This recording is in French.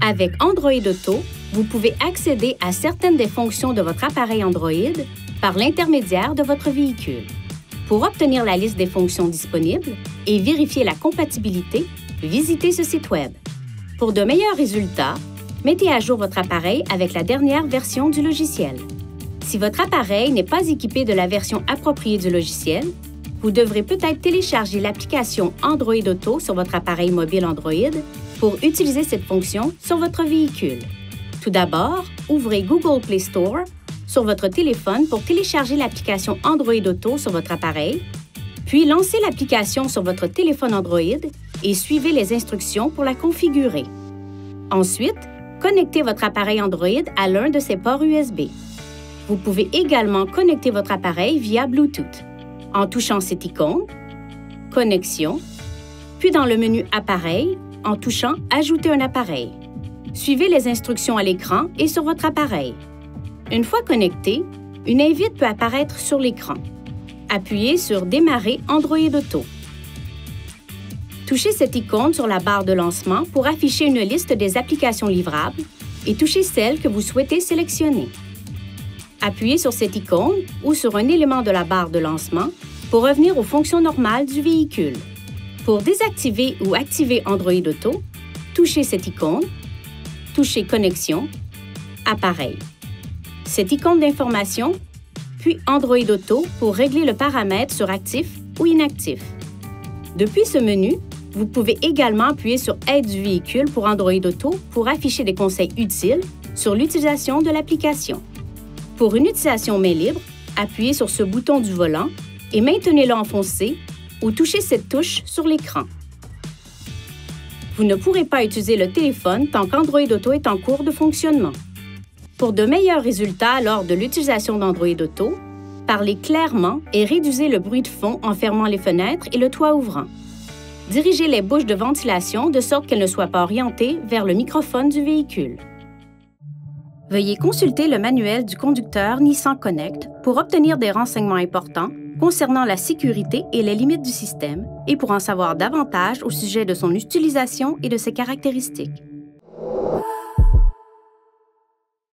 Avec Android Auto, vous pouvez accéder à certaines des fonctions de votre appareil Android par l'intermédiaire de votre véhicule. Pour obtenir la liste des fonctions disponibles et vérifier la compatibilité, visitez ce site Web. Pour de meilleurs résultats, mettez à jour votre appareil avec la dernière version du logiciel. Si votre appareil n'est pas équipé de la version appropriée du logiciel, vous devrez peut-être télécharger l'application Android Auto sur votre appareil mobile Android pour utiliser cette fonction sur votre véhicule. Tout d'abord, ouvrez Google Play Store sur votre téléphone pour télécharger l'application Android Auto sur votre appareil, puis lancez l'application sur votre téléphone Android et suivez les instructions pour la configurer. Ensuite, connectez votre appareil Android à l'un de ses ports USB. Vous pouvez également connecter votre appareil via Bluetooth en touchant cette icône, Connexion, puis dans le menu Appareil, en touchant Ajouter un appareil. Suivez les instructions à l'écran et sur votre appareil. Une fois connecté, une invite peut apparaître sur l'écran. Appuyez sur Démarrer Android Auto. Touchez cette icône sur la barre de lancement pour afficher une liste des applications livrables et touchez celle que vous souhaitez sélectionner. Appuyez sur cette icône ou sur un élément de la barre de lancement pour revenir aux fonctions normales du véhicule. Pour désactiver ou activer Android Auto, touchez cette icône, touchez Connexion, Appareil. Cette icône d'information, puis Android Auto pour régler le paramètre sur actif ou inactif. Depuis ce menu, vous pouvez également appuyer sur Aide du véhicule pour Android Auto pour afficher des conseils utiles sur l'utilisation de l'application. Pour une utilisation main libre, appuyez sur ce bouton du volant et maintenez-le enfoncé ou touchez cette touche sur l'écran. Vous ne pourrez pas utiliser le téléphone tant qu'Android Auto est en cours de fonctionnement. Pour de meilleurs résultats lors de l'utilisation d'Android Auto, parlez clairement et réduisez le bruit de fond en fermant les fenêtres et le toit ouvrant. Dirigez les bouches de ventilation de sorte qu'elles ne soient pas orientées vers le microphone du véhicule. Veuillez consulter le manuel du conducteur Nissan Connect pour obtenir des renseignements importants concernant la sécurité et les limites du système et pour en savoir davantage au sujet de son utilisation et de ses caractéristiques.